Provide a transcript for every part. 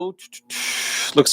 Looks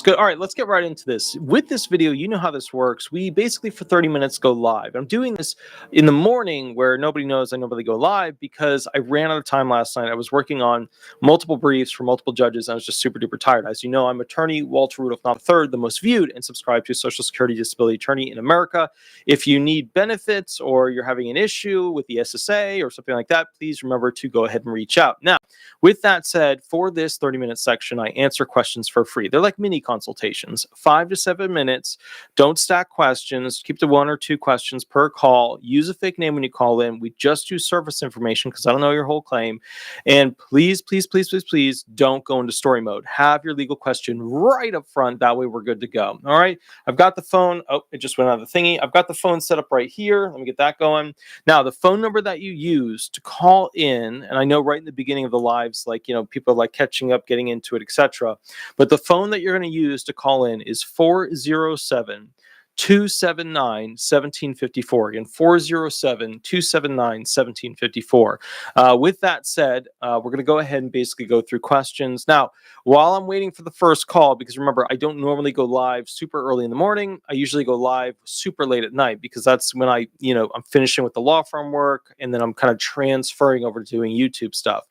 good. All right, let's get right into this. With this video, you know how this works. We basically for 30 minutes go live. I'm doing this in the morning where nobody knows I normally go live because I ran out of time last night. I was working on multiple briefs for multiple judges. I was just super duper tired. As you know, I'm Attorney Walter Rudolph Hnot III, the most viewed and subscribed to Social Security disability attorney in America. If you need benefits or you're having an issue with the SSA or something like that, please remember to go ahead and reach out. Now, with that said, for this 30-minute section, I answer questions for free. They're like mini consultations, 5 to 7 minutes. Don't stack questions. Keep to 1 or 2 questions per call. Use a fake name when you call in. We just do service information because I don't know your whole claim. And please, please, please, please, please don't go into story mode. Have your legal question right up front. That way we're good to go. All right. I've got the phone. Oh, it just went out of the thingy. I've got the phone set up right here. Let me get that going. Now, the phone number that you use to call in, and I know right in the beginning of the lives, like, people are like catching up, getting into it, etc. But the phone that you're going to use to call in is 407-279-1754. Again, 407-279-1754. With that said, we're going to go ahead and basically go through questions. Now, while I'm waiting for the first call, because remember, I don't normally go live super early in the morning. I usually go live super late at night because that's when I'm finishing with the law firm work and then I'm kind of transferring over to doing YouTube stuff.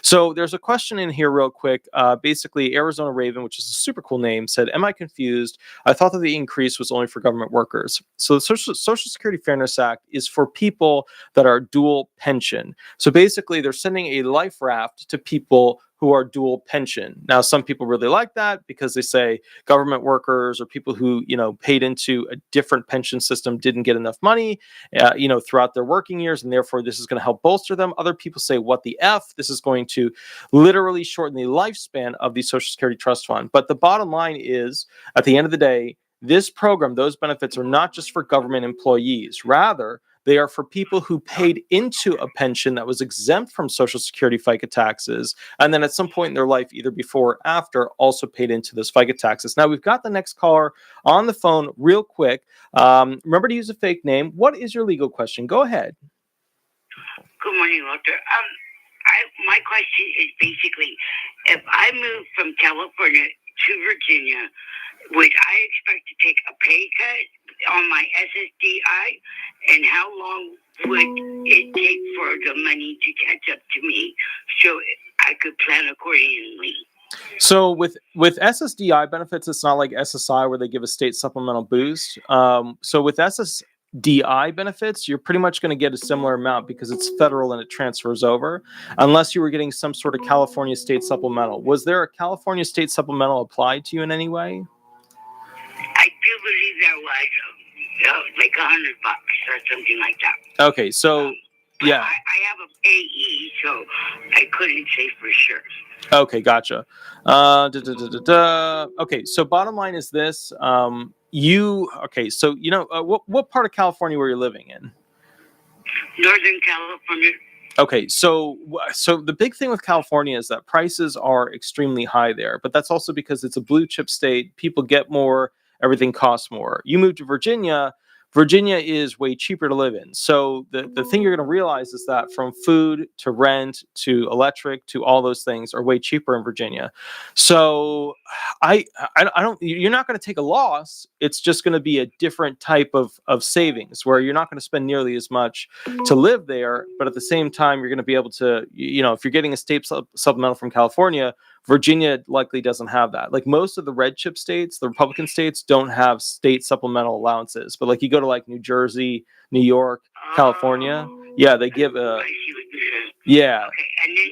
So there's a question in here real quick. Basically, Arizona Raven, which is a super cool name, said, "Am I confused? I thought that the increase was only for government workers." So the Social Security Fairness Act is for people that are dual pension. So basically, they're sending a life raft to people who are dual pension. Now, some people really like that because they say government workers or people who, paid into a different pension system didn't get enough money, throughout their working years, and therefore this is going to help bolster them. Other people say, what the F? This is going to literally shorten the lifespan of the Social Security Trust Fund. But the bottom line is, at the end of the day, this program, those benefits are not just for government employees. Rather, they are for people who paid into a pension that was exempt from Social Security FICA taxes, and then at some point in their life, either before or after, also paid into those FICA taxes. Now, we've got the next caller on the phone real quick. Remember to use a fake name. What is your legal question? Go ahead. Good morning, Walter. My question is basically, if I move from California to Virginia, would I expect to take a pay cut on my SSDI? And how long would it take for the money to catch up to me so I could plan accordingly? So with SSDI benefits, it's not like SSI where they give a state supplemental boost. So with SSDI benefits, you're pretty much going to get a similar amount because it's federal and it transfers over, unless you were getting some sort of California state supplemental. Was there a California state supplemental applied to you in any way? I do believe there was like $100 or something like that. Okay, so yeah, I have a payee, so I couldn't say for sure. Okay, gotcha. Okay, so bottom line is this: what part of California were you living in? Northern California. Okay, so the big thing with California is that prices are extremely high there, but that's also because it's a blue chip state. People get more. Everything costs more. You move to Virginia. Virginia is way cheaper to live in. So the thing you're going to realize is that from food to rent to electric to all those things are way cheaper in Virginia. So I don't. You're not going to take a loss. It's just going to be a different type of savings where you're not going to spend nearly as much to live there, but at the same time you're going to be able to, if you're getting a state supplemental from California, Virginia likely doesn't have that. Like most of the red chip states, the Republican states don't have state supplemental allowances. But like you go to like New Jersey, New York, California, yeah, they give a yeah. Okay, and then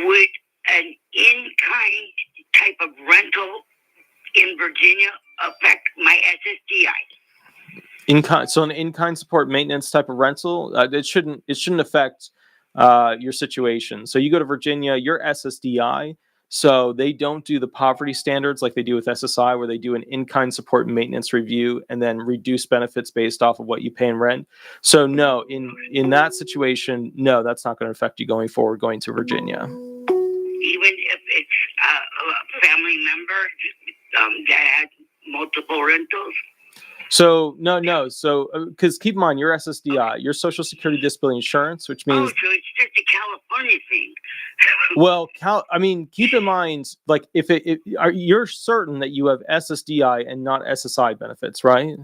would an in-kind type of rental in Virginia affect my SSDI? So an in-kind support maintenance type of rental, it shouldn't affect your situation. So you go to Virginia, your SSDI, so they don't do the poverty standards like they do with SSI, where they do an in-kind support and maintenance review and then reduce benefits based off of what you pay in rent. So no, in that situation, no, that's not going to affect you going forward, going to Virginia. Even if it's a family member that had multiple rentals? So no. So because keep in mind, your SSDI, your Social Security Disability Insurance, which means so it's just a California thing. Well, keep in mind, like you're certain that you have SSDI and not SSI benefits, right?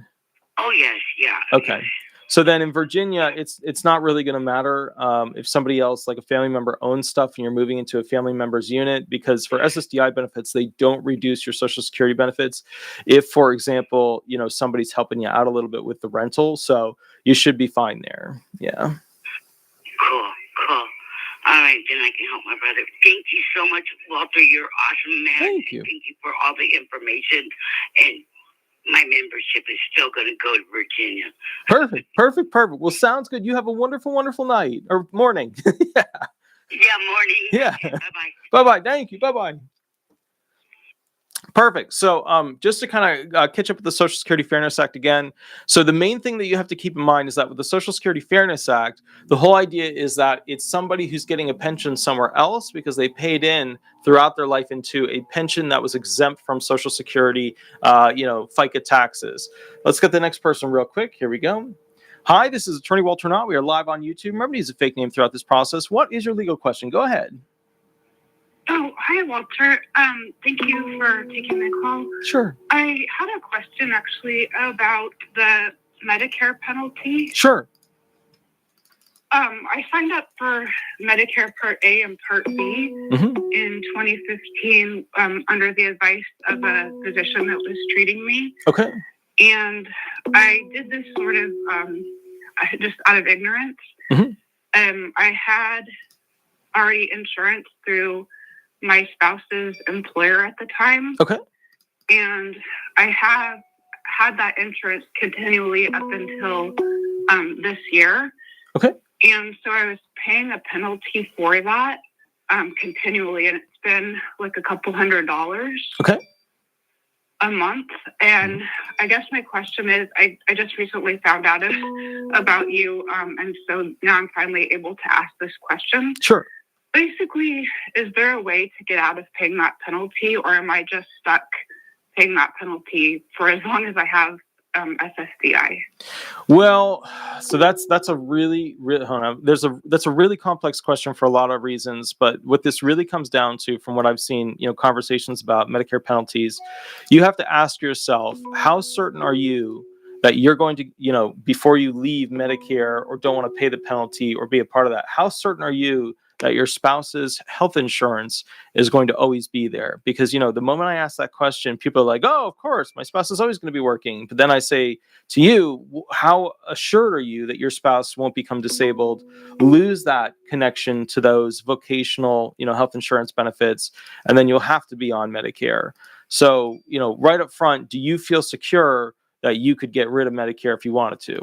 Oh yes, yeah. Okay. Yes. So then in Virginia, it's not really going to matter if somebody else, like a family member, owns stuff and you're moving into a family member's unit, because for SSDI benefits, they don't reduce your Social Security benefits. If, for example, somebody's helping you out a little bit with the rental, so you should be fine there. Yeah. Cool. All right, then I can help my brother. Thank you so much, Walter. You're awesome, man. Thank you. Thank you for all the information. And my membership is still going to go to Virginia. Perfect. Well, sounds good. You have a wonderful, wonderful night or morning. Yeah, morning. Yeah. Bye-bye. Bye-bye. Thank you. Bye-bye. Perfect. So just to kind of catch up with the Social Security Fairness Act again. So the main thing that you have to keep in mind is that with the Social Security Fairness Act, the whole idea is that it's somebody who's getting a pension somewhere else because they paid in throughout their life into a pension that was exempt from Social Security, FICA taxes. Let's get the next person real quick. Here we go. Hi, this is Attorney Walter Hnot. We are live on YouTube. Remember to use a fake name throughout this process. What is your legal question? Go ahead. Oh, hi, Walter. Thank you for taking my call. Sure. I had a question, actually, about the Medicare penalty. Sure. I signed up for Medicare Part A and Part B in 2015 under the advice of a physician that was treating me. Okay. And I did this sort of just out of ignorance. I had already insurance through my spouse's employer at the time. Okay. And I have had that insurance continually up until this year. Okay. And so I was paying a penalty for that continually, and it's been like a couple $100 okay. a month. And I guess my question is, I just recently found out about you, and so now I'm finally able to ask this question. Sure. Basically, is there a way to get out of paying that penalty, or am I just stuck paying that penalty for as long as I have SSDI? Well, so that's a really that's a really complex question for a lot of reasons. But what this really comes down to, from what I've seen, conversations about Medicare penalties, you have to ask yourself, how certain are you that you're going to, before you leave Medicare or don't want to pay the penalty or be a part of that, how certain are you that your spouse's health insurance is going to always be there? Because, the moment I ask that question, people are like, oh, of course, my spouse is always going to be working. But then I say to you, how assured are you that your spouse won't become disabled, lose that connection to those vocational, health insurance benefits, and then you'll have to be on Medicare? So, right up front, do you feel secure that you could get rid of Medicare if you wanted to?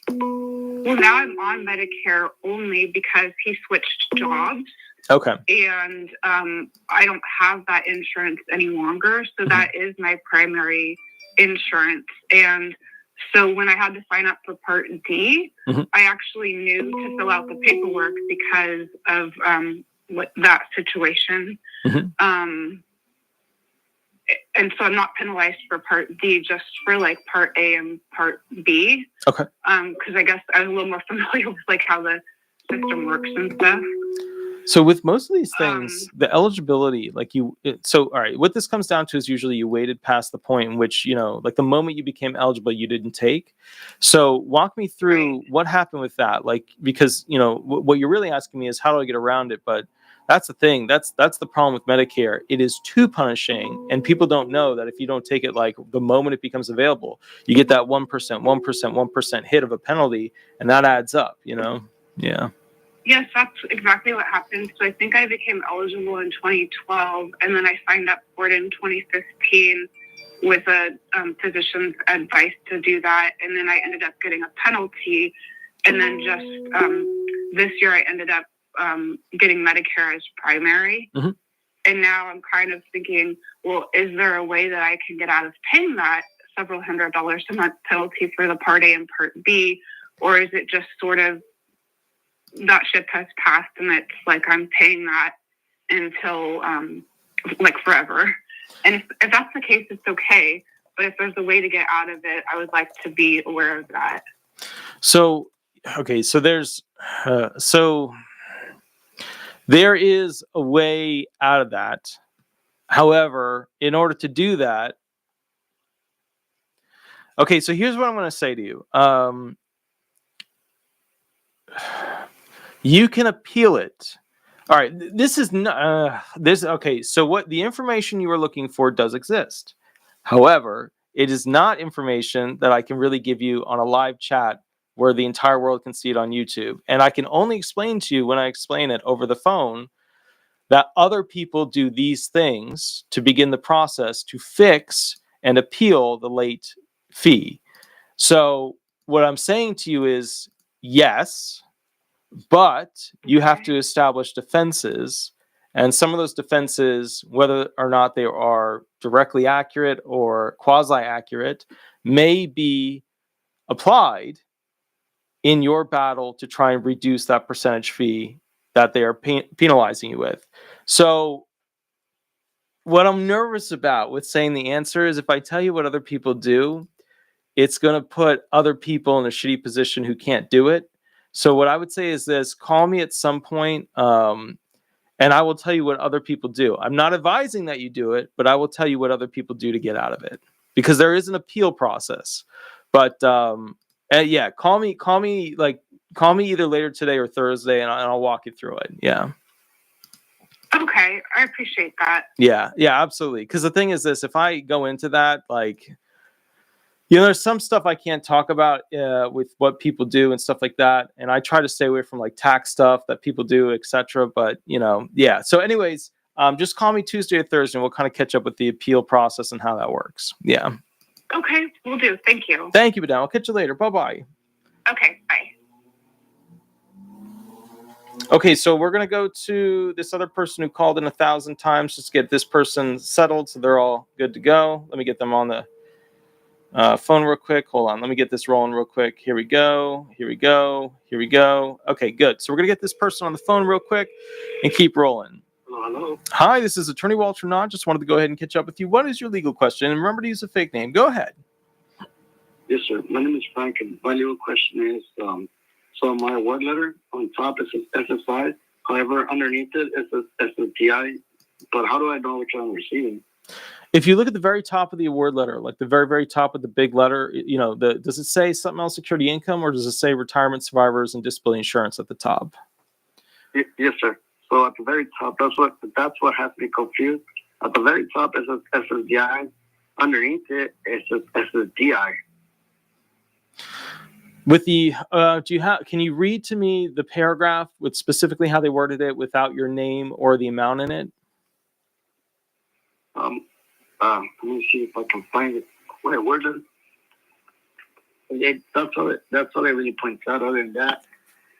Well, now I'm on Medicare only because he switched jobs. Okay. And I don't have that insurance any longer. So that is my primary insurance. And so when I had to sign up for Part D, I actually knew to fill out the paperwork because of that situation. And so I'm not penalized for Part D, just for like Part A and Part B. Okay. Because I guess I was a little more familiar with like how the system works and stuff. So with most of these things, the eligibility, all right, what this comes down to is usually you waited past the point in which, like the moment you became eligible, you didn't take. So walk me through what happened with that. Because, what you're really asking me is how do I get around it? But that's the thing. That's the problem with Medicare. It is too punishing, and people don't know that if you don't take it the moment it becomes available, you get that 1% hit of a penalty, and that adds up. Yeah. Yes, that's exactly what happened. So I think I became eligible in 2012, and then I signed up for it in 2015 with a physician's advice to do that, and then I ended up getting a penalty, and then just this year I ended up getting Medicare as primary. And now I'm kind of thinking, well, is there a way that I can get out of paying that several $100s a month penalty for the Part A and Part B, or is it just sort of that ship has passed and it's like I'm paying that until forever? And if that's the case, it's okay. But if there's a way to get out of it, I would like to be aware of that. There is a way out of that. However, in order to do that, okay, so here's what I'm going to say to you. You can appeal it. All right, this is not this. Okay, so what the information you were looking for does exist. However, it is not information that I can really give you on a live chat where the entire world can see it on YouTube. And I can only explain to you when I explain it over the phone that other people do these things to begin the process to fix and appeal the late fee. So what I'm saying to you is yes, but you have to establish defenses. And some of those defenses, whether or not they are directly accurate or quasi-accurate, may be applied in your battle to try and reduce that percentage fee that they are penalizing you with. So what I'm nervous about with saying the answer is if I tell you what other people do, it's going to put other people in a shitty position who can't do it. So what I would say is this: call me at some point, and I will tell you what other people do. I'm not advising that you do it, but I will tell you what other people do to get out of it, because there is an appeal process. But yeah, call me either later today or Thursday, and I'll walk you through it. Yeah. Okay, I appreciate that. Yeah, absolutely. Because the thing is this: if I go into that, there's some stuff I can't talk about with what people do and stuff like that, and I try to stay away from tax stuff that people do, etc. But yeah. So, anyways, just call me Tuesday or Thursday, and we'll kind of catch up with the appeal process and how that works. Yeah. Okay, we'll do. Thank you. Thank you, Madame. I'll catch you later. Bye-bye. Okay, bye. Okay, so we're gonna go to this other person who called in 1,000 times just to get this person settled, so they're all good to go. Let me get them on the phone real quick. Hold on. Let me get this rolling real quick. Here we go. Okay, good. So we're going to get this person on the phone real quick and keep rolling. Hello. Hi, this is Attorney Walter Hnot. Just wanted to go ahead and catch up with you. What is your legal question? And remember to use a fake name. Go ahead. Yes, sir. My name is Frank, and my legal question is, so my award letter on top is SSI. However, underneath it is SSDI. But how do I know which I'm receiving? If you look at the very top of the award letter, like the very, very top of the big letter, does it say supplemental security income, or does it say retirement, survivors, and disability insurance at the top? Yes, sir. So at the very top, that's what has me confused. At the very top is SSDI. Underneath it is SSDI. With the can you read to me the paragraph with specifically how they worded it without your name or the amount in it? Let me see if I can find it. Wait, where does it? That's all it really points out. Other than that,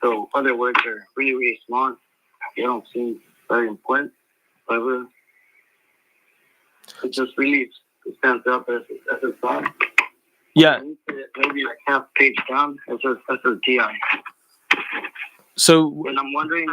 so other words are really, really small. They don't seem very important. However, it just really stands out as a thought. Yeah. Maybe like half page down, it says SSDI. So, and I'm wondering.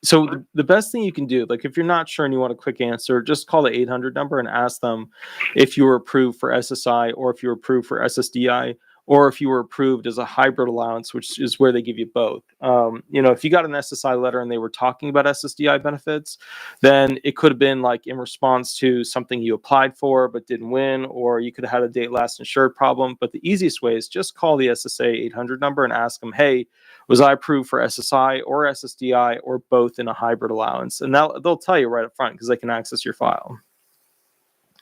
So the best thing you can do, if you're not sure and you want a quick answer, just call the 800 number and ask them if you were approved for SSI or if you were approved for SSDI or if you were approved as a hybrid allowance, which is where they give you both. If you got an SSI letter and they were talking about SSDI benefits, then it could have been in response to something you applied for but didn't win, or you could have had a date last insured problem. But the easiest way is just call the SSA 800 number and ask them, hey, was I approved for SSI or SSDI or both in a hybrid allowance? And they'll tell you right up front because they can access your file.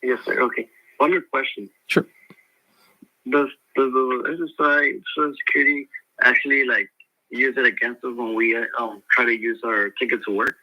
Yes, sir. Okay. One more question. Sure. Does the SSI Social Security actually use it against us when we try to use our ticket to work?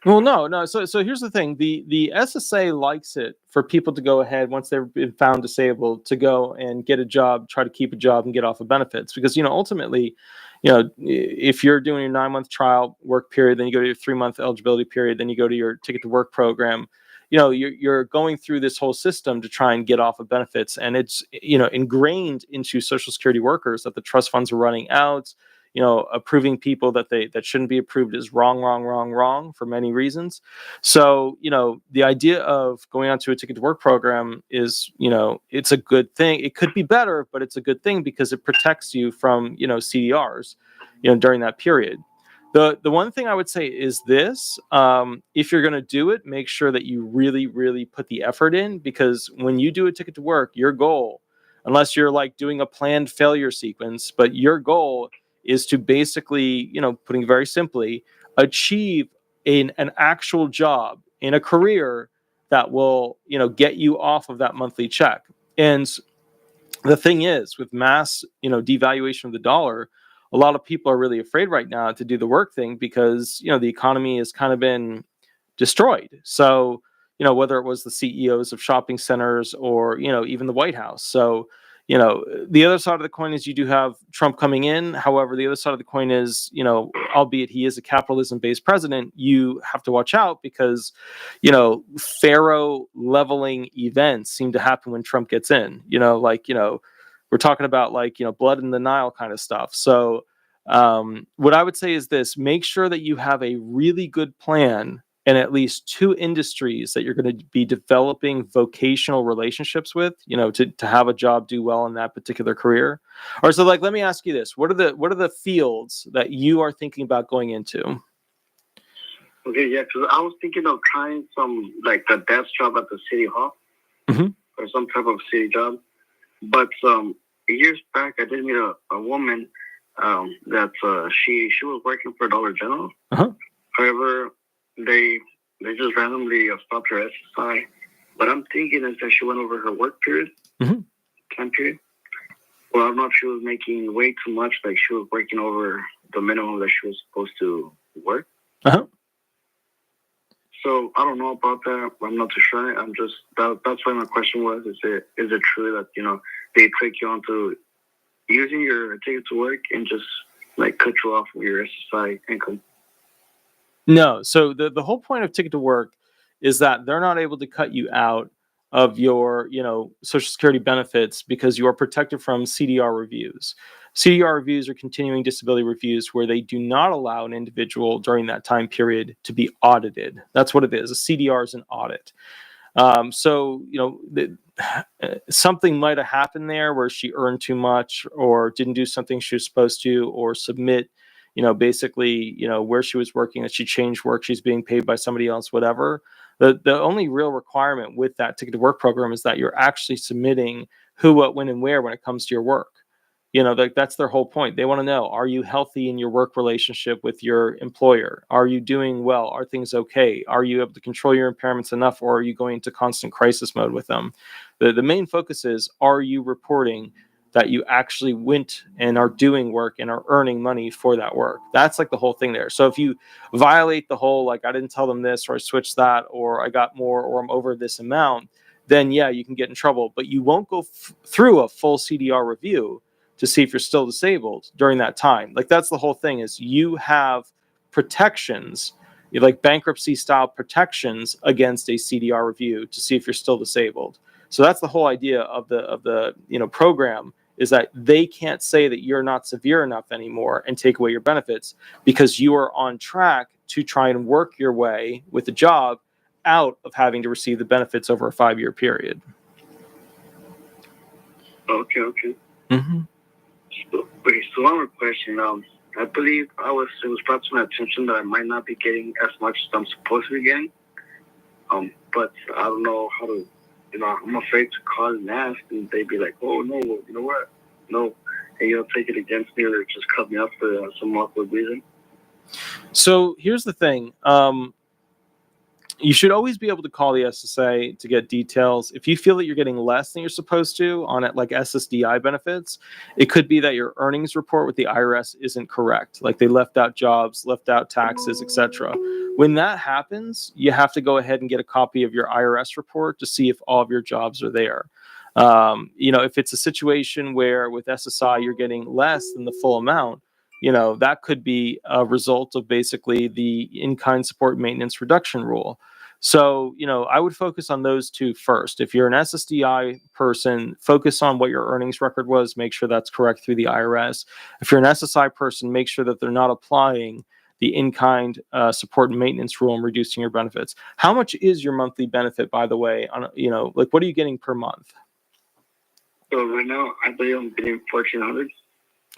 Well, no. So here's the thing: the SSA likes it for people to go ahead once they've been found disabled to go and get a job, try to keep a job, and get off of benefits. Because ultimately, if you're doing your 9-month trial work period, then you go to your 3-month eligibility period, then you go to your ticket to work program. You're going through this whole system to try and get off of benefits, and it's ingrained into Social Security workers that the trust funds are running out. Approving people that shouldn't be approved is wrong for many reasons. So the idea of going onto a ticket to work program is it's a good thing. It could be better, but it's a good thing because it protects you from CDRs during that period. The one thing I would say is this: if you're going to do it, make sure that you really, really put the effort in, because when you do a ticket to work, your goal, unless you're like doing a planned failure sequence, but your goal is to basically, putting it very simply, achieve an actual job in a career that will, get you off of that monthly check. And the thing is, with mass, devaluation of the dollar, a lot of people are really afraid right now to do the work thing because, the economy has kind of been destroyed. So, whether it was the CEOs of shopping centers or, even the White House. So, the other side of the coin is you do have Trump coming in. However, the other side of the coin is, albeit he is a capitalism-based president, you have to watch out because, Pharaoh leveling events seem to happen when Trump gets in, we're talking about like, blood in the Nile kind of stuff. So what I would say is this: make sure that you have a really good plan and at least two industries that you're going to be developing vocational relationships with, to have a job do well in that particular career. Or so like, let me ask you this: what are the fields that you are thinking about going into? Okay, yeah, because I was thinking of trying some like the desk job at the city hall, or some type of city job. But years back, I did meet a woman that she was working for Dollar General. However, they just randomly stopped her SSI. But I'm thinking is that she went over her work period, time period. Well, I'm not sure she was making way too much. Like she was working over the minimum that she was supposed to work. So I don't know about that. I'm not too sure. I'm just that's why my question was: is it true that they trick you onto using your ticket to work and just like cut you off of your SSI income? No. So the whole point of ticket to work is that they're not able to cut you out of your, Social Security benefits because you are protected from CDR reviews. CDR reviews are continuing disability reviews where they do not allow an individual during that time period to be audited. That's what it is. A CDR is an audit. So, something might have happened there where she earned too much or didn't do something she was supposed to, or submit, basically, where she was working, that she changed work, she's being paid by somebody else, whatever. The only real requirement with that ticket to work program is that you're actually submitting who, what, when, and where when it comes to your work. That's their whole point. They want to know, are you healthy in your work relationship with your employer? Are you doing well? Are things okay? Are you able to control your impairments enough, or are you going into constant crisis mode with them? The main focus is, are you reporting that you actually went and are doing work and are earning money for that work? That's like the whole thing there. So if you violate the whole, like, I didn't tell them this, or I switched that, or I got more, or I'm over this amount, then yeah, you can get in trouble. But you won't go through a full CDR review to see if you're still disabled during that time. Like, that's the whole thing, is you have protections, like bankruptcy style protections against a CDR review to see if you're still disabled. So that's the whole idea of the program, is that they can't say that you're not severe enough anymore and take away your benefits, because you are on track to try and work your way with a job out of having to receive the benefits over a 5-year period. Okay. So one more question. I believe it was brought to my attention that I might not be getting as much as I'm supposed to be getting. But I don't know how to, I'm afraid to call and ask, and they'd be like, oh, no, you know what? No. And, take it against me or just cut me up for some awkward reason. So here's the thing. You should always be able to call the SSA to get details. If you feel that you're getting less than you're supposed to on it, like SSDI benefits, it could be that your earnings report with the IRS isn't correct. Like they left out jobs, left out taxes, etc. When that happens, you have to go ahead and get a copy of your IRS report to see if all of your jobs are there. If it's a situation where with SSI you're getting less than the full amount, that could be a result of basically the in-kind support maintenance reduction rule. So, I would focus on those two first. If you're an SSDI person, focus on what your earnings record was. Make sure that's correct through the IRS. If you're an SSI person, make sure that they're not applying the in-kind support and maintenance rule and reducing your benefits. How much is your monthly benefit, by the way? What are you getting per month? So right now, I believe I'm getting $1,400.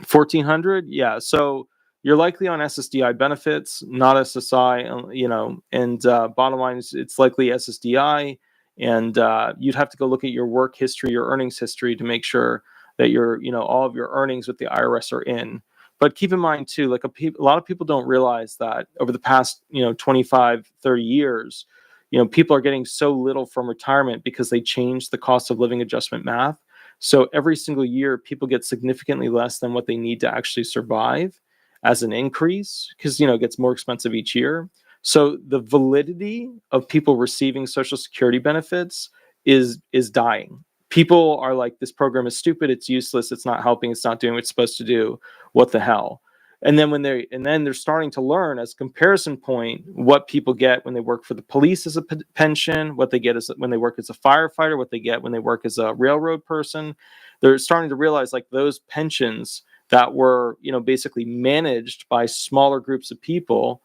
1,400, yeah. So you're likely on SSDI benefits, not SSI, and bottom line is it's likely SSDI. And you'd have to go look at your work history, your earnings history to make sure that all of your earnings with the IRS are in. But keep in mind too, like a lot of people don't realize that over the past, 25, 30 years, people are getting so little from retirement because they changed the cost of living adjustment math. So every single year, people get significantly less than what they need to actually survive as an increase because, it gets more expensive each year. So the validity of people receiving Social Security benefits is dying. People are like, this program is stupid, it's useless, it's not helping, it's not doing what it's supposed to do. What the hell? And then they're starting to learn as comparison point what people get when they work for the police as a pension, what they get when they work as a firefighter, what they get when they work as a railroad person. They're starting to realize like those pensions that were, basically managed by smaller groups of people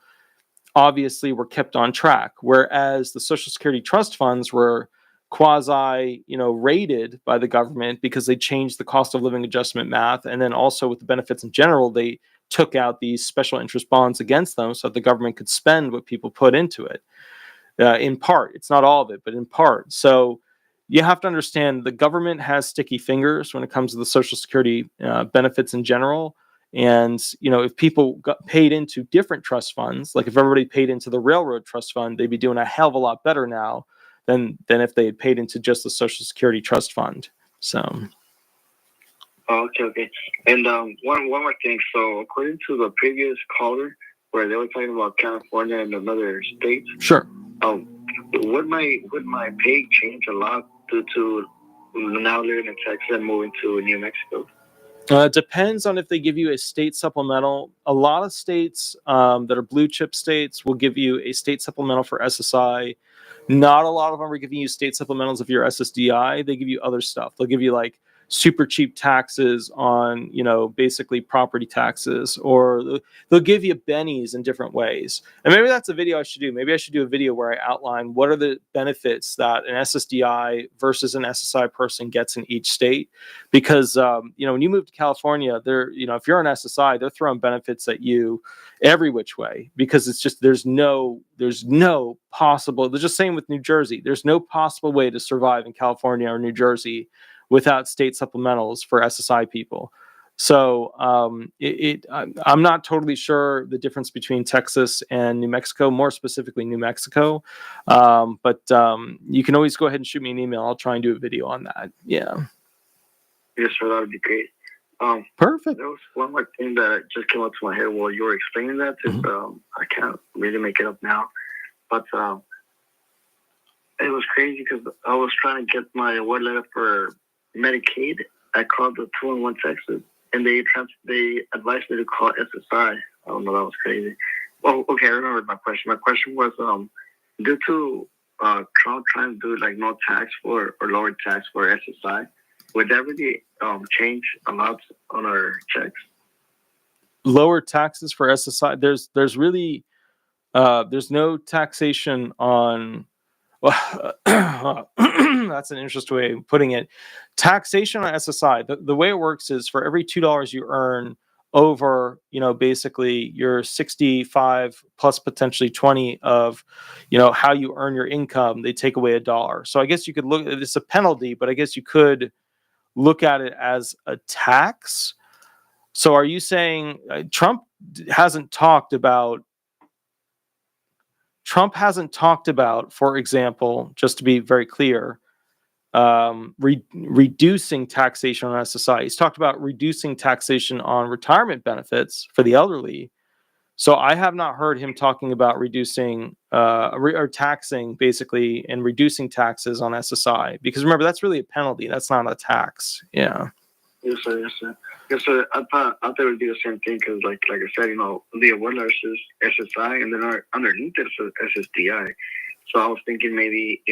obviously were kept on track, whereas the Social Security trust funds were quasi, rated by the government because they changed the cost of living adjustment math. And then also with the benefits in general, they took out these special interest bonds against them so that the government could spend what people put into it. In part, it's not all of it, but in part. So you have to understand the government has sticky fingers when it comes to the Social Security benefits in general. And, if people got paid into different trust funds, like if everybody paid into the railroad trust fund, they'd be doing a hell of a lot better now than if they had paid into just the Social Security trust fund. So. Okay. And one more thing. So according to the previous caller, where they were talking about California and another state, sure. Would my pay change a lot due to now living in Texas and moving to New Mexico? It depends on if they give you a state supplemental. A lot of states that are blue chip states will give you a state supplemental for SSI. Not a lot of them are giving you state supplementals if you're SSDI. They give you other stuff. They'll give you like super cheap taxes on, basically property taxes, or they'll give you bennies in different ways. And maybe that's a video I should do. Maybe I should do a video where I outline what are the benefits that an SSDI versus an SSI person gets in each state. Because, when you move to California, if you're an SSI, they're throwing benefits at you every which way, because it's just, there's no possible, they're just saying with New Jersey, there's no possible way to survive in California or New Jersey without state supplementals for SSI people. So I'm not totally sure the difference between Texas and New Mexico, more specifically New Mexico. But you can always go ahead and shoot me an email. I'll try and do a video on that. Yeah. Yes, sir. That would be great. Perfect. There was one more thing that just came up to my head while you were explaining that. I can't really make it up now. But it was crazy because I was trying to get my award letter for Medicaid. I called the 211 Texas, and they advised me to call SSI. I don't know, that was crazy. Well, okay, I remember my question. My question was, due to Trump trying to do like no tax for or lower tax for SSI, would that really change a lot on our checks? Lower taxes for SSI. There's really there's no taxation on. Well, that's an interesting way of putting it. Taxation on SSI. The way it works is for every $2 you earn over, basically your 65 plus potentially 20 of, how you earn your income, they take away $1. So I guess you could look. It's a penalty, but I guess you could look at it as a tax. So are you saying Trump hasn't talked about, for example, just to be very clear, reducing taxation on SSI. He's talked about reducing taxation on retirement benefits for the elderly. So I have not heard him talking about reducing or taxing basically and reducing taxes on SSI, because remember, that's really a penalty. That's not a tax. Yeah. Yes, sir. I thought they would do the same thing because, like I said, the award letter is SSI, and then underneath it says SSDI. So I was thinking maybe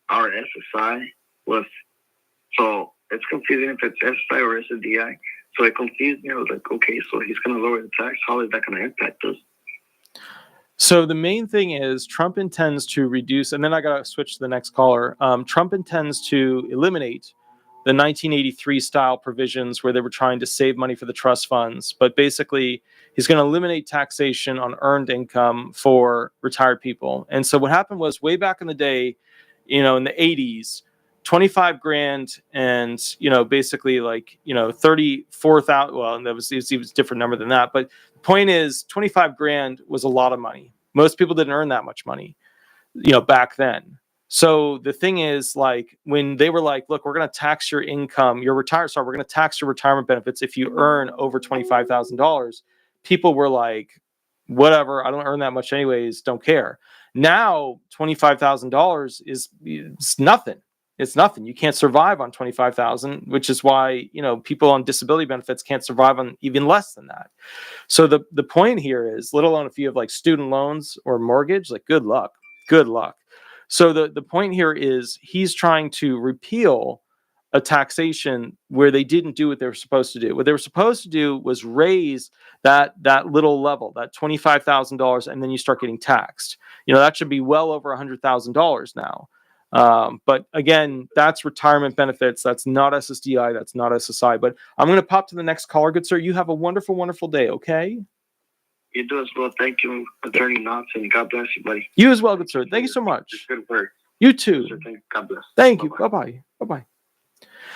our SSI was, so it's confusing if it's SSI or SSDI. So it confused me. I was like, okay, so he's going to lower the tax. How is that going to impact us? So the main thing is Trump intends to reduce, and then I got to switch to the next caller. Trump intends to eliminate the 1983 style provisions where they were trying to save money for the trust funds. But basically, he's going to eliminate taxation on earned income for retired people. And so what happened was way back in the day, in the 80s, 25 grand and, basically like, 34,000. Well, it was a different number than that. But the point is 25 grand was a lot of money. Most people didn't earn that much money, back then. So the thing is, like, when they were like, look, we're going to tax your income, we're going to tax your retirement benefits if you earn over $25,000. People were like, whatever, I don't earn that much anyways, don't care. Now, $25,000 is nothing. It's nothing. You can't survive on $25,000, which is why, people on disability benefits can't survive on even less than that. So the point here is, let alone if you have like student loans or mortgage, like good luck. So the point here is he's trying to repeal a taxation where they didn't do what they were supposed to do. What they were supposed to do was raise that little level, that $25,000, and then you start getting taxed. That should be well over $100,000 now. But again, that's retirement benefits. That's not SSDI. That's not SSI. But I'm going to pop to the next caller. Good sir, you have a wonderful, wonderful day, okay? You do as well. Thank you, Attorney Hnot, and God bless you, buddy. You as well, good sir. Thank you so much. Good work. You too. God bless. Thank you. Bye-bye. Bye-bye.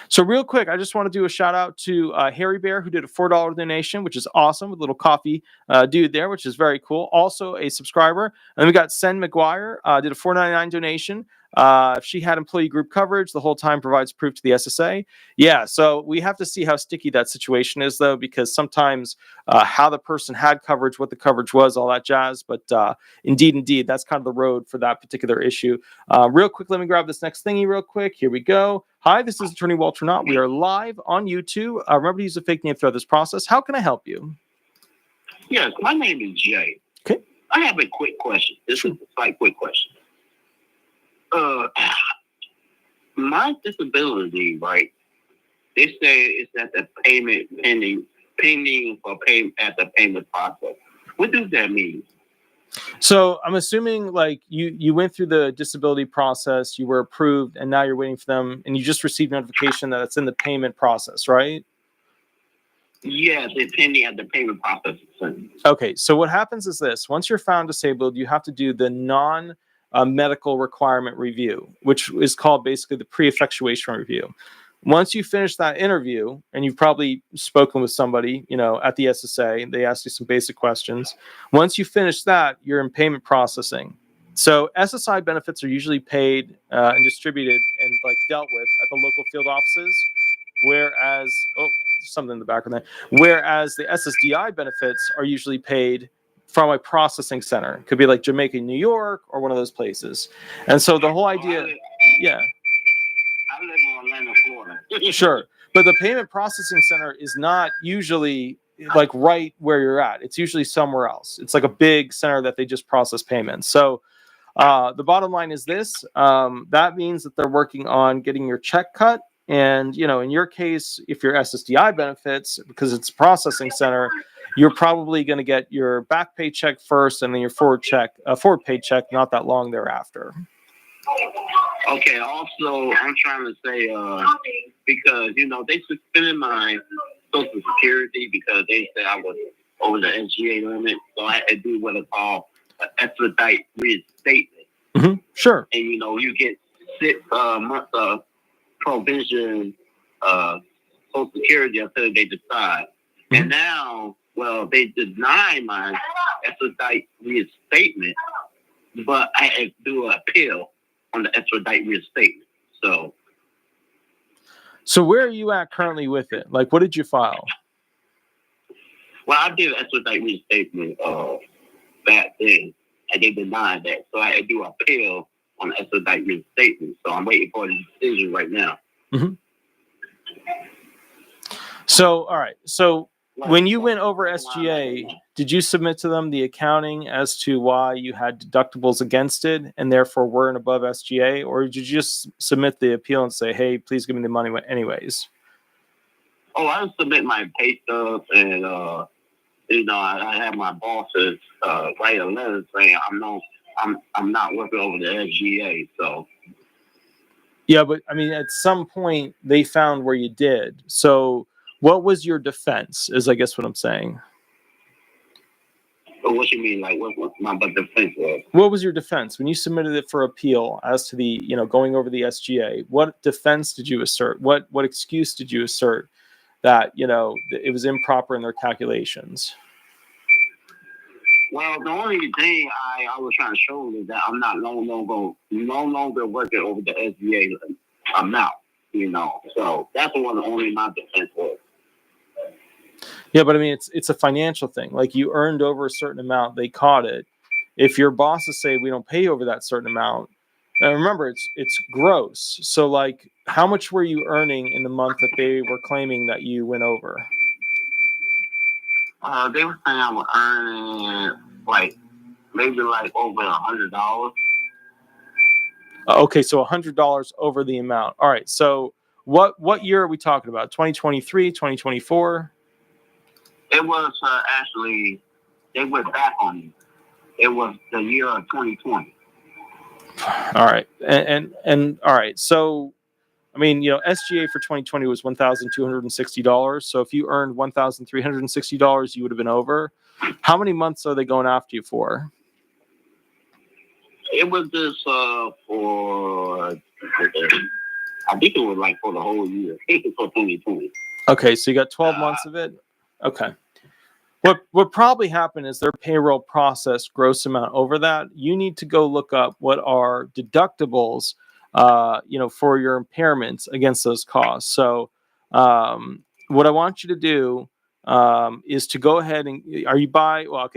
So real quick, I just want to do a shout out to Harry Bear, who did a $4 donation, which is awesome, with a little coffee dude there, which is very cool. Also a subscriber. And then we got Sen McGuire, did a $4.99 donation. If she had employee group coverage the whole time, provides proof to the SSA. Yeah, so we have to see how sticky that situation is, though, because sometimes how the person had coverage, what the coverage was, all that jazz. But indeed, that's kind of the road for that particular issue. Real quick, let me grab this next thingy real quick. Here we go. Hi, this is Attorney Walter Hnot. We are live on YouTube. Remember to use a fake name throughout this process. How can I help you? Yes, my name is Jay. Okay. I have a quick question. This is a quick question. My disability, right? They say it's at the payment pending for pay at the payment process. What does that mean? So I'm assuming like you went through the disability process, you were approved, and now you're waiting for them, and you just received notification that it's in the payment process, right? Yes, it's pending at the payment process. Okay, so what happens is this: once you're found disabled, you have to do the non-medical requirement review, which is called basically the pre-effectuation review. Once you finish that interview, and you've probably spoken with somebody, at the SSA, they ask you some basic questions. Once you finish that, you're in payment processing. So SSI benefits are usually paid and distributed and like dealt with at the local field offices, whereas something in the background there. Whereas the SSDI benefits are usually paid from a processing center. It could be like Jamaica, New York, or one of those places. And so the whole idea, yeah. I live in Orlando, Florida. Sure. But the payment processing center is not usually like right where you're at. It's usually somewhere else. It's like a big center that they just process payments. So the bottom line is this. That means that they're working on getting your check cut. And, in your case, if your SSDI benefits, because it's a processing center, you're probably going to get your back pay check first and then your forward pay check not that long thereafter. Okay, also, I'm trying to say, because, they suspended my Social Security because they said I was over the SGA limit. So I had to do what is called an expedite reinstatement. Mm-hmm. Sure. And, you get 6 months of provision Social Security until they decide. Mm-hmm. And now, they denied my expedite reinstatement, but I had to do an appeal on the expedite reinstatement. So where are you at currently with it? Like, what did you file? Well, I did an expedite reinstatement back then, and they denied that. So I had to do an appeal on the expedite reinstatement. So I'm waiting for the decision right now. Mm-hmm. So, all right. So when you went over SGA, did you submit to them the accounting as to why you had deductibles against it and therefore weren't above SGA? Or did you just submit the appeal and say, hey, please give me the money anyways? Oh, I submit my pay stubs and, I have my bosses write a letter saying I'm not working over the SGA. So. Yeah, but I mean, at some point they found where you did. So, what was your defense? Is I guess what I'm saying. But what you mean, like what my defense was? What was your defense when you submitted it for appeal as to the going over the SGA? What defense did you assert? What excuse did you assert that it was improper in their calculations? Well, the only thing I was trying to show is that I'm not no longer working over the SBA amount, So that's the only my defense was. Yeah, but I mean, it's a financial thing. Like you earned over a certain amount, they caught it. If your bosses say we don't pay over that certain amount, now remember it's gross. So like, how much were you earning in the month that they were claiming that you went over? They were saying I was earning maybe over $100. Okay, so $100 over the amount. All right. So what year are we talking about? 2023, 2024? It was actually they went back on me. It was the year of 2020. All right, and all right. So, I mean, SGA for 2020 was $1,260. So if you earned $1,360, you would have been over. How many months are they going after you for? It was just for, I think it was for the whole year. I think it's for 2020. Okay, so you got 12 months of it. Okay. What probably happened is their payroll processed gross amount over that. You need to go look up what are deductibles, for your impairments against those costs. So, what I want you to do is to go ahead and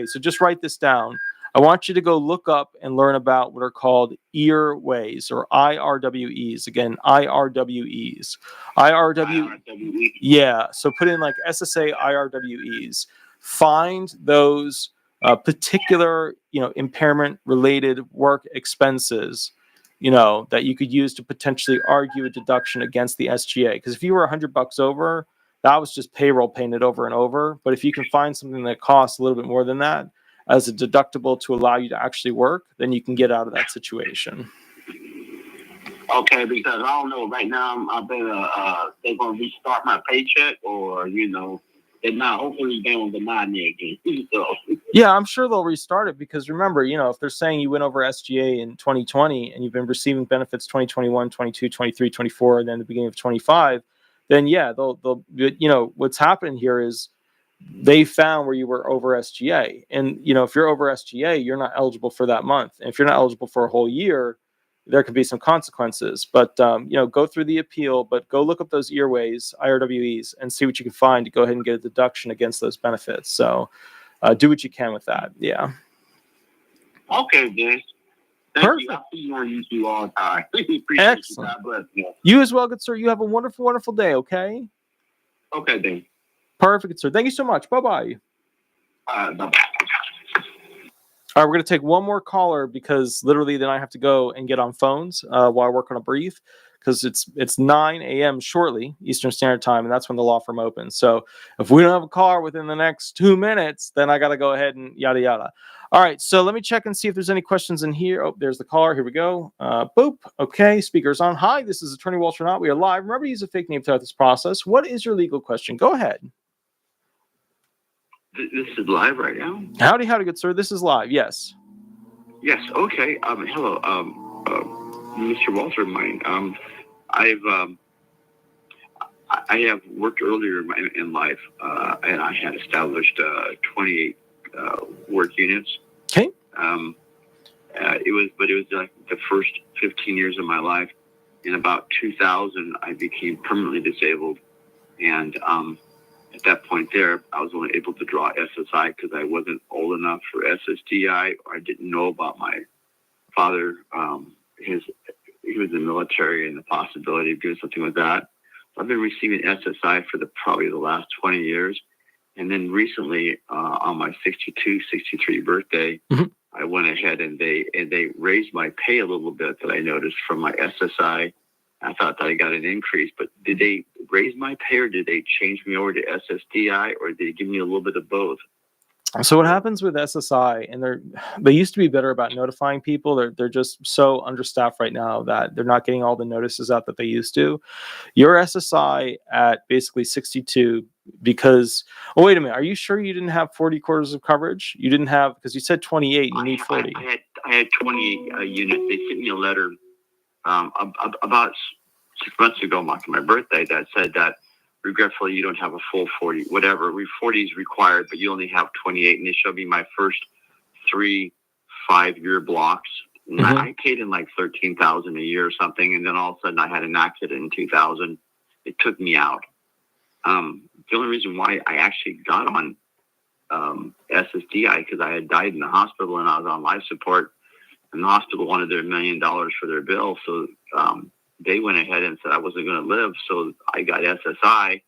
so just write this down. I want you to go look up and learn about what are called earways or IRWEs. Again, IRWEs. IRWE. Yeah. So put in like SSA IRWEs. Find those particular, impairment related work expenses, that you could use to potentially argue a deduction against the SGA. Because if you were $100 over, that was just payroll paying it over and over. But if you can find something that costs a little bit more than that as a deductible to allow you to actually work, then you can get out of that situation. Okay, because I don't know. Right now, I bet they're going to restart my paycheck or, they're not. Hopefully, they don't deny me again. So. Yeah, I'm sure they'll restart it because remember, if they're saying you went over SGA in 2020 and you've been receiving benefits 2021, 22, 23, 24, and then the beginning of 25, then yeah, they'll what's happening here is they found where you were over SGA. And, if you're over SGA, you're not eligible for that month. And if you're not eligible for a whole year, there could be some consequences. But, go through the appeal, but go look up those earways, IRWEs, and see what you can find to go ahead and get a deduction against those benefits. So do what you can with that. Yeah. Okay, Vince. Thank you. I see you on YouTube all the time. Appreciate Excellent. You. God bless you. You as well, good sir. You have a wonderful, wonderful day, okay? Okay, then. Perfect, sir. Thank you so much. Bye-bye. Bye-bye. All right, we're going to take one more caller because literally then I have to go and get on phones while I work on a brief because it's 9 a.m. shortly, Eastern Standard Time, and that's when the law firm opens. So if we don't have a caller within the next 2 minutes, then I got to go ahead and yada, yada. All right, so let me check and see if there's any questions in here. Oh, there's the caller. Here we go. Boop. Okay, speaker's on. Hi, this is Attorney Walter Hnot. We are live. Remember to use a fake name throughout this process. What is your legal question? Go ahead. This is live right now? Howdy, good sir. This is live. Yes. Yes. Okay. Hello, Mr. Walter. I have worked earlier in life, and I had established 28 work units. Okay. It was like the first 15 years of my life. In about 2000, I became permanently disabled, and at that point there, I was only able to draw SSI because I wasn't old enough for SSDI, or I didn't know about my father. He was in the military and the possibility of doing something with that. So I've been receiving SSI for probably the last 20 years. And then recently, on my 62, 63 birthday, I went ahead and they raised my pay a little bit that I noticed from my SSI. I thought that I got an increase, but did they raise my pay or did they change me over to SSDI or did they give me a little bit of both? So what happens with SSI, and they used to be better about notifying people. They're just so understaffed right now that they're not getting all the notices out that they used to. Your SSI at basically 62 because, oh, wait a minute. Are you sure you didn't have 40 quarters of coverage? You didn't have, because you said 28, you need 40. I had 20 units. They sent me a letter about 6 months ago, marking my birthday, that said that regretfully you don't have a full 40, whatever. 40 is required, but you only have 28. And they showed me my first 3 5-year blocks. And I paid in like $13,000 a year or something. And then all of a sudden I had an accident in 2000. It took me out. The only reason why I actually got on SSDI, because I had died in the hospital and I was on life support, and the hospital wanted their $1 million for their bill. So they went ahead and said I wasn't going to live. So I got SSI,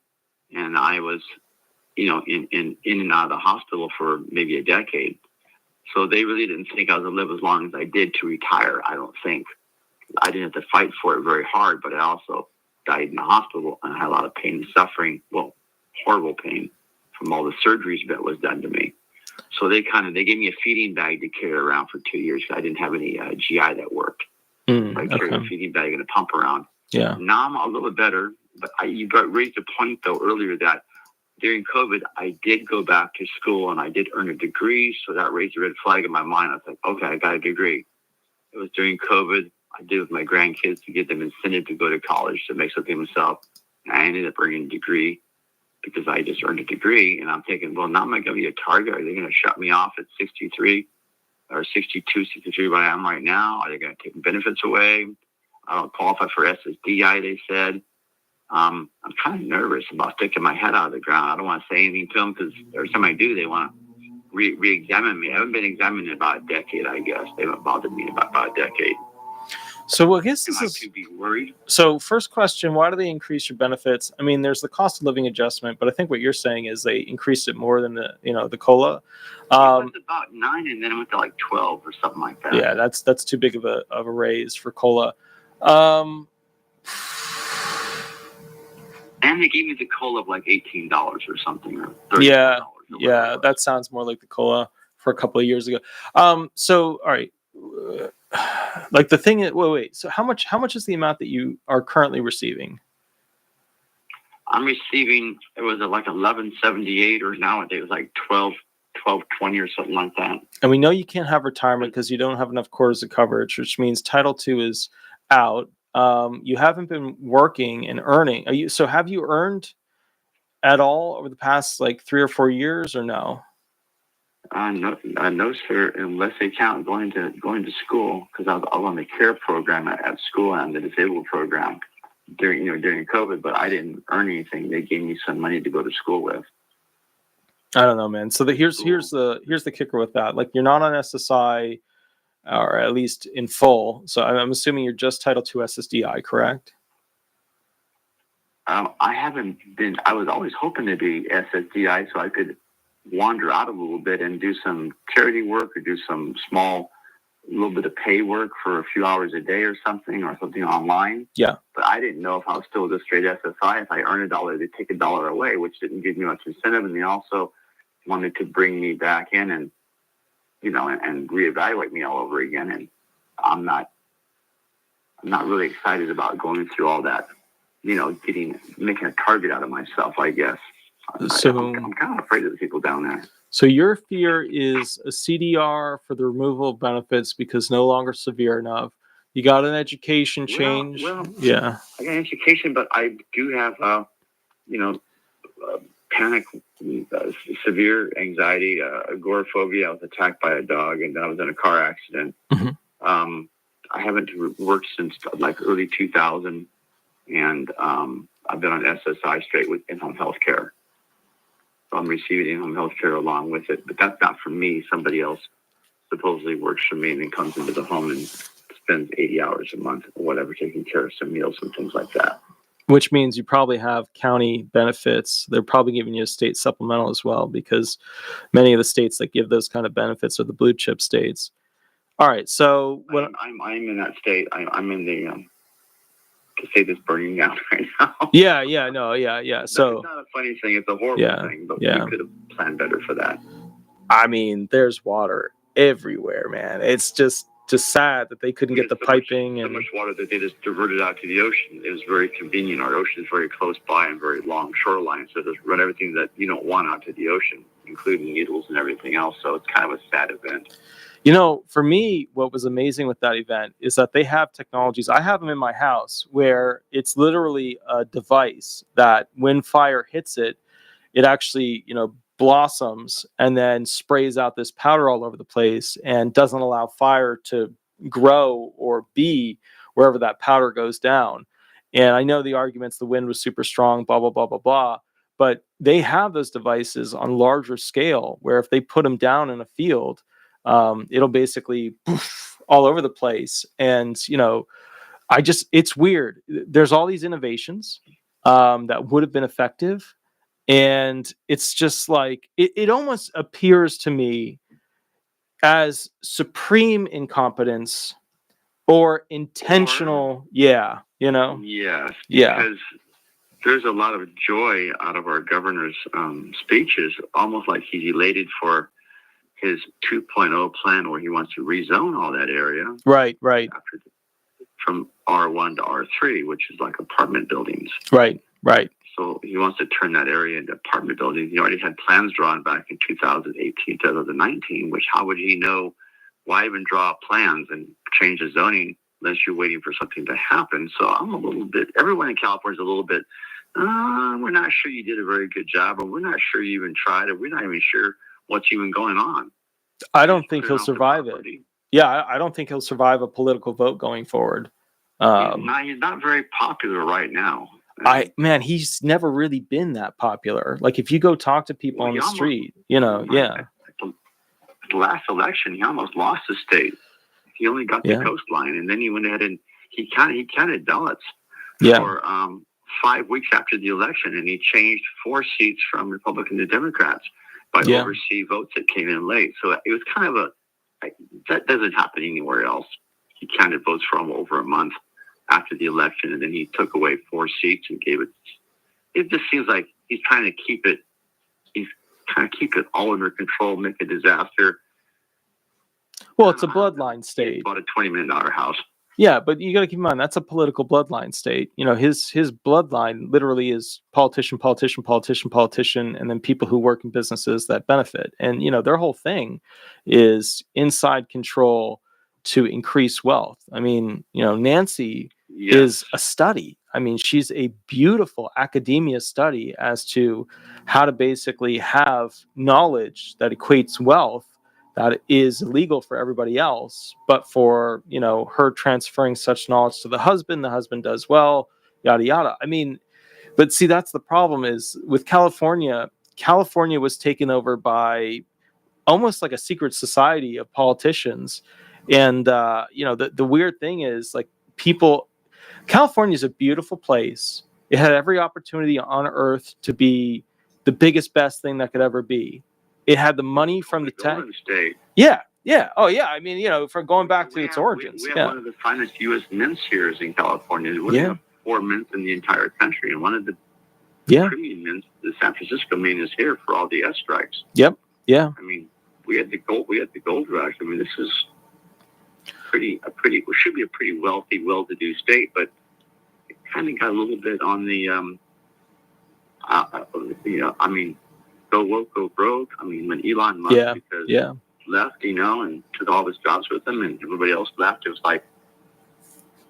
and I was, in and out of the hospital for maybe a decade. So they really didn't think I was going to live as long as I did to retire. I don't think. I didn't have to fight for it very hard, but I also died in the hospital and I had a lot of pain and suffering. Well, horrible pain from all the surgeries that was done to me. So they gave me a feeding bag to carry around for 2 years. I didn't have any GI that worked. I carried a feeding bag and a pump around. Yeah. Now I'm a little bit better, but you raised a point though earlier that during COVID, I did go back to school and I did earn a degree. So that raised a red flag in my mind. I was like, okay, I got a degree. It was during COVID. I did with my grandkids to get them incentive to go to college to make something of themselves. And I ended up earning a degree because I just earned a degree. And I'm thinking, well, now am I going to be a target? Are they going to shut me off at 63 or 62, 63 where I am right now? Are they going to take benefits away? I don't qualify for SSDI, they said. I'm kind of nervous about sticking my head out of the ground. I don't want to say anything to them because every time I do, they want to re-examine me. I haven't been examined in about a decade, I guess. They haven't bothered me in about a decade. So I guess this Am I is to be worried? So first question, why do they increase your benefits? I mean, there's the cost of living adjustment, but I think what you're saying is they increased it more than the COLA. It was about 9 and then it went to like 12 or something like that. Yeah, that's too big of a raise for COLA. And they gave me the COLA of like $18 or something, or $30. Yeah, that sounds more like the COLA for a couple of years ago. So all right. Like the thing is, wait. So how much is the amount that you are currently receiving? I'm receiving, it was like 1178, or nowadays it was like 1220 or something like that. And we know you can't have retirement because you don't have enough quarters of coverage, which means Title II is out. You haven't been working and earning. Have you earned at all over the past like 3 or 4 years, or no? No, sir. Unless they count going to school, because I was on the care program at school and the disabled program during COVID. But I didn't earn anything. They gave me some money to go to school with. I don't know, man. So here's the kicker with that. Like, you're not on SSI, or at least in full. So I'm assuming you're just Title II SSDI, correct? I haven't been. I was always hoping to be SSDI so I could wander out a little bit and do some charity work or do some little bit of pay work for a few hours a day or something online. Yeah. But I didn't know if I was still just straight SSI. If I earn $1, they take $1 away, which didn't give me much incentive. And they also wanted to bring me back in and reevaluate me all over again. And I'm not really excited about going through all that, making a target out of myself, I guess. So I'm kind of afraid of the people down there. So your fear is a CDR for the removal of benefits because no longer severe enough. You got an education change. Yeah. I got an education, but I do have, panic, severe anxiety, agoraphobia. I was attacked by a dog, and then I was in a car accident. Mm-hmm. I haven't worked since like early 2000, and I've been on SSI straight with in-home health care. So I'm receiving in-home health care along with it, but that's not for me. Somebody else supposedly works for me and then comes into the home and spends 80 hours a month or whatever, taking care of some meals and things like that. Which means you probably have county benefits. They're probably giving you a state supplemental as well, because many of the states that give those kind of benefits are the blue chip states. All right, so I'm in that state. I'm in the state that's burning down right now. Yeah. So it's not a funny thing. It's a horrible thing, but we could have planned better for that. I mean, there's water everywhere, man. It's just sad that they couldn't get the piping so and much water that they just diverted out to the ocean. It was very convenient. Our ocean is very close by and very long shoreline, so just run everything that you don't want out to the ocean, including needles and everything else. So it's kind of a sad event. You know, for me, what was amazing with that event is that they have technologies. I have them in my house where it's literally a device that when fire hits it, it actually, blossoms and then sprays out this powder all over the place and doesn't allow fire to grow or be wherever that powder goes down. And I know the arguments, the wind was super strong, blah, blah, blah, blah, blah. But they have those devices on larger scale where if they put them down in a field, it'll basically poof, all over the place. And, it's weird. There's all these innovations that would have been effective. And it's just like, it almost appears to me as supreme incompetence or intentional. Yes, Yeah. because there's a lot of joy out of our governor's speeches, almost like he's elated for his 2.0 plan where he wants to rezone all that area. Right. From R1 to R3, which is like apartment buildings. Right. So he wants to turn that area into apartment buildings. He already had plans drawn back in 2018, 2019, which how would he know? Why even draw plans and change the zoning unless you're waiting for something to happen? So I'm a little bit, everyone in California is a little bit, we're not sure you did a very good job, or we're not sure you even tried it. We're not even sure what's even going on. I don't think he'll survive it. Yeah, I don't think he'll survive a political vote going forward. He's not very popular right now. He's never really been that popular. Like if you go talk to people on the street, At the last election, he almost lost the state. He only got the coastline, and then he went ahead and he counted ballots for 5 weeks after the election, and he changed 4 seats from Republican to Democrats by overseas votes that came in late. So it was kind of that doesn't happen anywhere else. He counted votes for over a month after the election, and then he took away 4 seats and gave it. It just seems like he's trying to keep it. He's trying to keep it all under control, make a disaster. Well, it's a bloodline state. He bought a $20 million house. Yeah, but you got to keep in mind that's a political bloodline state. His bloodline literally is politician, and then people who work in businesses that benefit. And their whole thing is inside control to increase wealth. I mean, Nancy is a study. I mean, she's a beautiful academia study as to how to basically have knowledge that equates wealth that is illegal for everybody else, but for, her transferring such knowledge to the husband does well, yada, yada. I mean, but see, that's the problem is with California was taken over by almost like a secret society of politicians. And, the weird thing is like California is a beautiful place. It had every opportunity on earth to be the biggest, best thing that could ever be. It had the money from the tax. Yeah. Oh, yeah. I mean, for going back to its origins. We have one of the finest U.S. mints here in California. We have 4 mints in the entire country, and one of the premium mints, the San Francisco mint, is here for all the S strikes. Yep. Yeah. I mean, we had the gold rush. I mean, this is should be a pretty wealthy, well-to-do state, but it kind of got a little bit on the, go woke, go broke. I mean, when Elon Musk left, and took all his jobs with him, and everybody else left, it was like,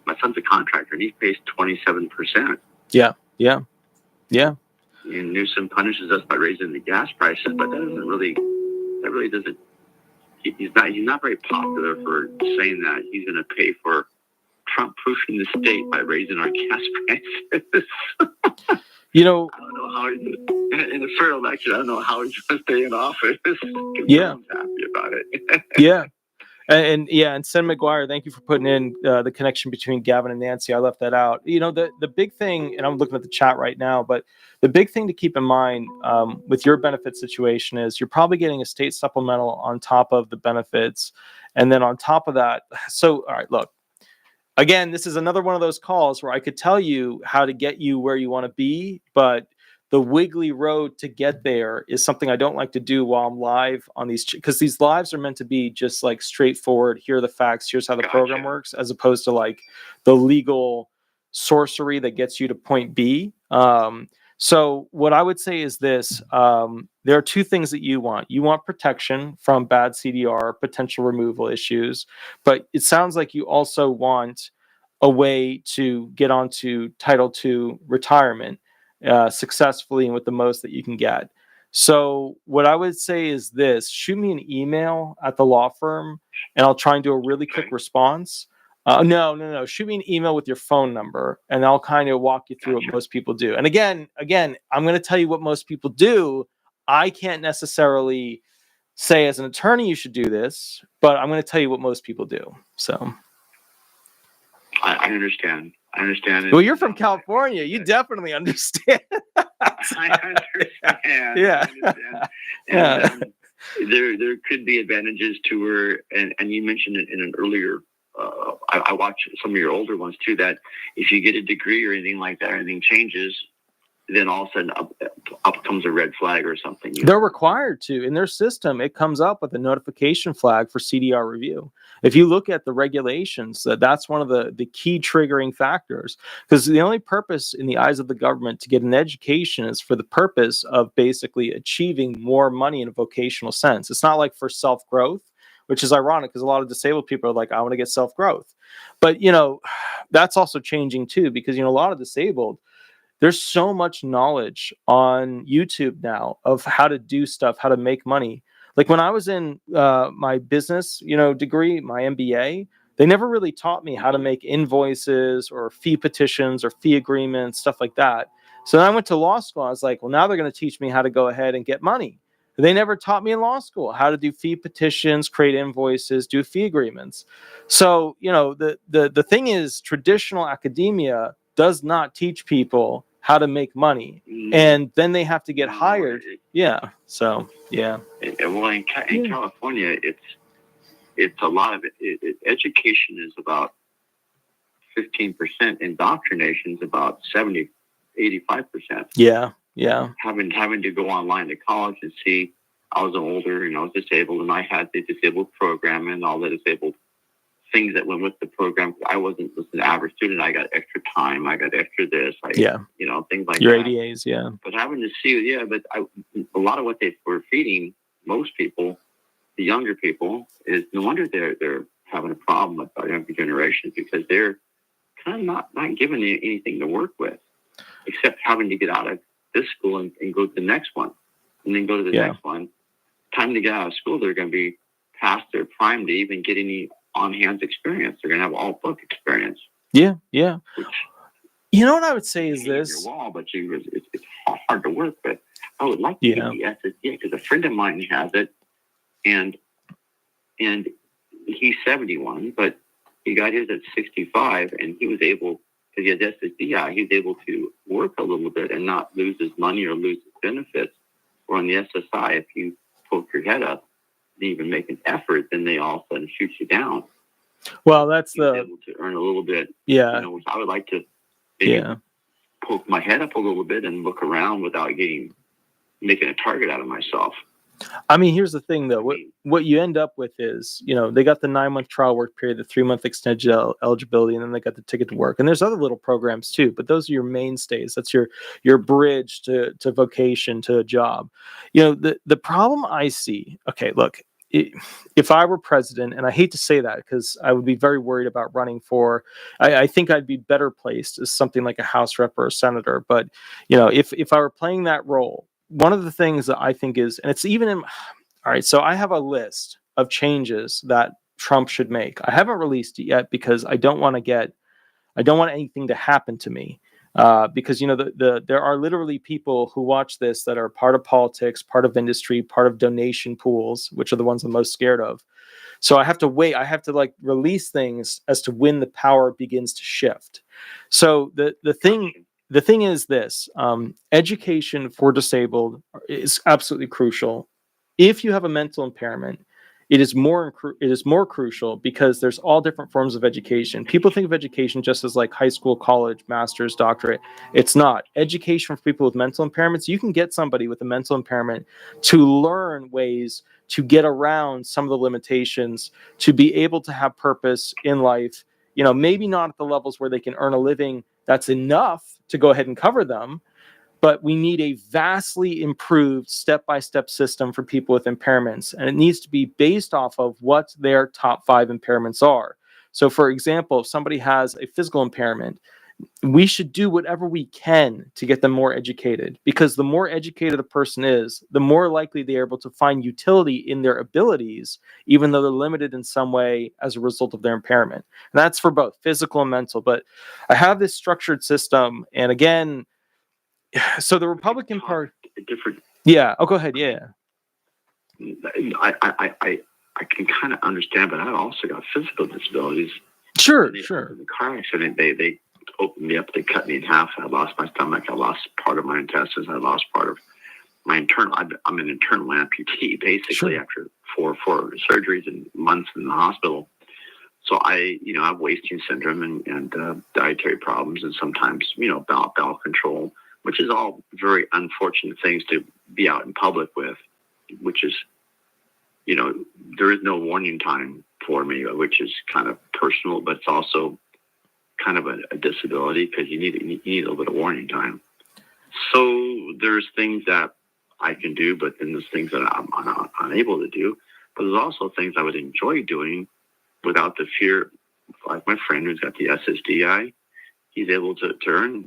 my son's a contractor, and he pays 27%. Yeah. And Newsom punishes us by raising the gas prices, but that really doesn't. He's not very popular for saying that. He's going to pay for Trump proofing the state by raising our gas prices. I don't know how in a fair election. I don't know how he's going to stay in office. I'm happy about it. Yeah. And Sen McGuire, thank you for putting in the connection between Gavin and Nancy. I left that out. The big thing, and I'm looking at the chat right now, but the big thing to keep in mind with your benefit situation is you're probably getting a state supplemental on top of the benefits. And then on top of that, so, all right, look, again, this is another one of those calls where I could tell you how to get you where you want to be, but the wiggly road to get there is something I don't like to do while I'm live on these, because these lives are meant to be just like straightforward. Here are the facts. Here's how the program works, as opposed to like the legal sorcery that gets you to point B. So what I would say is this: there are two things that you want. You want protection from bad CDR, potential removal issues, but it sounds like you also want a way to get onto Title II retirement successfully and with the most that you can get. So what I would say is this: shoot me an email at the law firm and I'll try and do a really quick response. No. Shoot me an email with your phone number and I'll kind of walk you through what most people do. And again, I'm going to tell you what most people do. I can't necessarily say as an attorney you should do this, but I'm going to tell you what most people do. So I understand. well, you're from California. You definitely understand. I understand. Yeah. I understand. Yeah. And, there could be advantages to her, and you mentioned it in an earlier. I watch some of your older ones too. That if you get a degree or anything like that, or anything changes, then all of a sudden up comes a red flag or something. They're required to, in their system, it comes up with a notification flag for CDR review. If you look at the regulations, that's one of the key triggering factors, because the only purpose in the eyes of the government to get an education is for the purpose of basically achieving more money in a vocational sense. It's not like for self-growth, which is ironic because a lot of disabled people are like, I want to get self-growth. But, that's also changing too, because, a lot of disabled, there's so much knowledge on YouTube now of how to do stuff, how to make money. Like when I was in my business, degree, my MBA, they never really taught me how to make invoices or fee petitions or fee agreements, stuff like that. So then I went to law school. I was like, well, now they're going to teach me how to go ahead and get money. They never taught me in law school how to do fee petitions, create invoices, do fee agreements. So, the thing is, traditional academia does not teach people how to make money, and then they have to get hired. Yeah. So, yeah. Well, in California, it's a lot of it. Education is about 15%. Indoctrination is about 70, 85%. Yeah. Yeah. Having to go online to college and see. I was older and I was disabled, and I had the disabled program and all the disabled things that went with the program. I wasn't just an average student. I got extra time. I got extra this. Things like your that. ADAs, yeah. But having to see, a lot of what they were feeding most people, the younger people, is no wonder they're having a problem with our younger generations, because they're kind of not given anything to work with, except having to get out of this school and go to the next one, and then go to the next one. Time to get out of school, they're going to be past their prime to even get any on-hands experience. They're going to have all book experience. Yeah. Which, what I would say is this. this. Your wall, but it's hard to work with. I would like to get the SSDI because a friend of mine has it, and he's 71, but he got his at 65, and he was able, because he has SSDI, he was able to work a little bit and not lose his money or lose his benefits. Or on the SSI, if you poke your head up and even make an effort, then they all of a sudden shoot you down. Well, that's able to earn a little bit. Yeah. I would like to poke my head up a little bit and look around without making a target out of myself. I mean, here's the thing, though. What you end up with is, they got the 9-month trial work period, the 3-month extended eligibility, and then they got the ticket to work. And there's other little programs too, but those are your mainstays. That's your bridge to vocation, to a job. The problem I see. Okay, look. If I were president, and I hate to say that because I would be very worried about running for, I think I'd be better placed as something like a House rep or a senator. But if I were playing that role, one of the things that I think is, and it's even in, all right, so I have a list of changes that Trump should make. I haven't released it yet because I don't want anything to happen to me. Because there are literally people who watch this that are part of politics, part of industry, part of donation pools, which are the ones I'm most scared of. So I have to wait. I have to release things as to when the power begins to shift. So the thing is this: education for disabled is absolutely crucial. If you have a mental impairment, it is more crucial because there's all different forms of education. People think of education just as like high school, college, master's, doctorate. It's not. Education for people with mental impairments, you can get somebody with a mental impairment to learn ways to get around some of the limitations, to be able to have purpose in life, maybe not at the levels where they can earn a living that's enough to go ahead and cover them, but we need a vastly improved step-by-step system for people with impairments. And it needs to be based off of what their top 5 impairments are. So for example, if somebody has a physical impairment, we should do whatever we can to get them more educated, because the more educated a person is, the more likely they are able to find utility in their abilities, even though they're limited in some way as a result of their impairment. And that's for both physical and mental. But I have this structured system. And again, so the Republican Party, different. yeah. Oh, go ahead. Yeah. I can kind of understand, but I also got physical disabilities. Sure. In the car accident, they opened me up. They cut me in half. I lost my stomach. I lost part of my intestines. I lost part of my internal. I'm an internal amputee basically after four surgeries and months in the hospital. So I have wasting syndrome and dietary problems, and sometimes bowel control, which is all very unfortunate things to be out in public with, which is, there is no warning time for me, which is kind of personal, but it's also kind of a disability because you need a little bit of warning time. So there's things that I can do, but then there's things that I'm unable to do. But there's also things I would enjoy doing without the fear, like my friend who's got the SSDI. He's able to earn,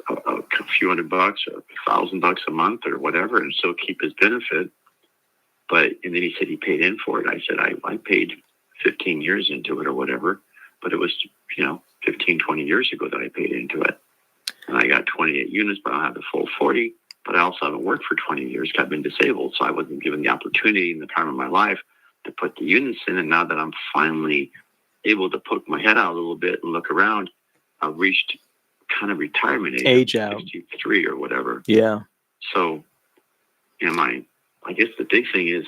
a few $100 or $1,000 a month or whatever, and still keep his benefit. And then he said he paid in for it. I said, I paid 15 years into it or whatever, but it was, 15, 20 years ago that I paid into it. And I got 28 units, but I don't have the full 40. But I also haven't worked for 20 years. I've been disabled, so I wasn't given the opportunity in the time of my life to put the units in. And now that I'm finally able to poke my head out a little bit and look around, I've reached kind of retirement age out, 63 or whatever. Yeah. So I guess the big thing is,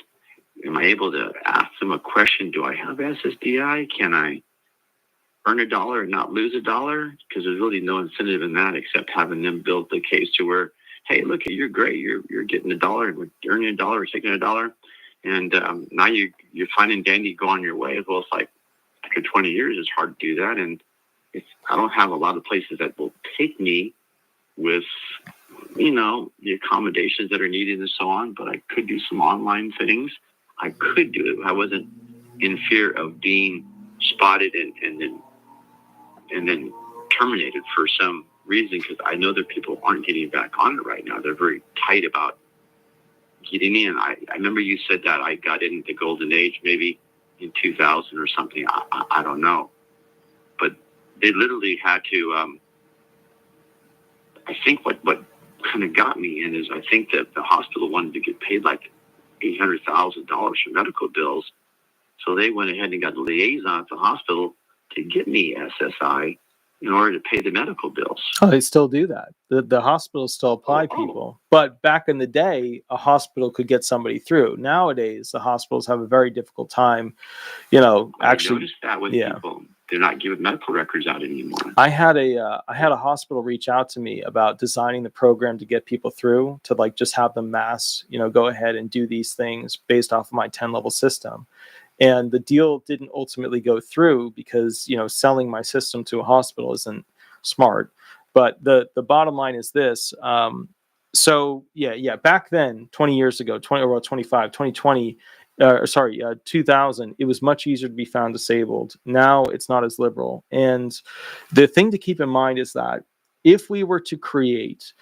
am I able to ask them a question? Do I have SSDI? Can I earn $1 and not lose $1? Because there's really no incentive in that except having them build the case to where, hey, look, you're great. You're getting $1 and we're earning $1, we're taking $1. And now you're finding dandy, go on your way. Well, it's like after 20 years, it's hard to do that. And I don't have a lot of places that will take me with, the accommodations that are needed and so on, but I could do some online things. I could do it. I wasn't in fear of being spotted and then terminated for some reason, because I know that people aren't getting back on it right now. They're very tight about getting in. I remember you said that I got in the golden age maybe in 2000 or something. I don't know. But they literally had to, I think what kind of got me in is I think that the hospital wanted to get paid like $800,000 for medical bills. So they went ahead and got a liaison at the hospital to get me SSI in order to pay the medical bills. Oh, they still do that. The hospitals still apply people. But back in the day, a hospital could get somebody through. Nowadays, the hospitals have a very difficult time, actually. I noticed that with people. They're not giving medical records out anymore. I had a hospital reach out to me about designing the program to get people through, to like just have them mass, go ahead and do these things based off of my 10-level system. And the deal didn't ultimately go through because, selling my system to a hospital isn't smart. But the bottom line is this. So back then, 20 years ago, 2020, it was much easier to be found disabled. Now it's not as liberal. And the thing to keep in mind is that if we were to create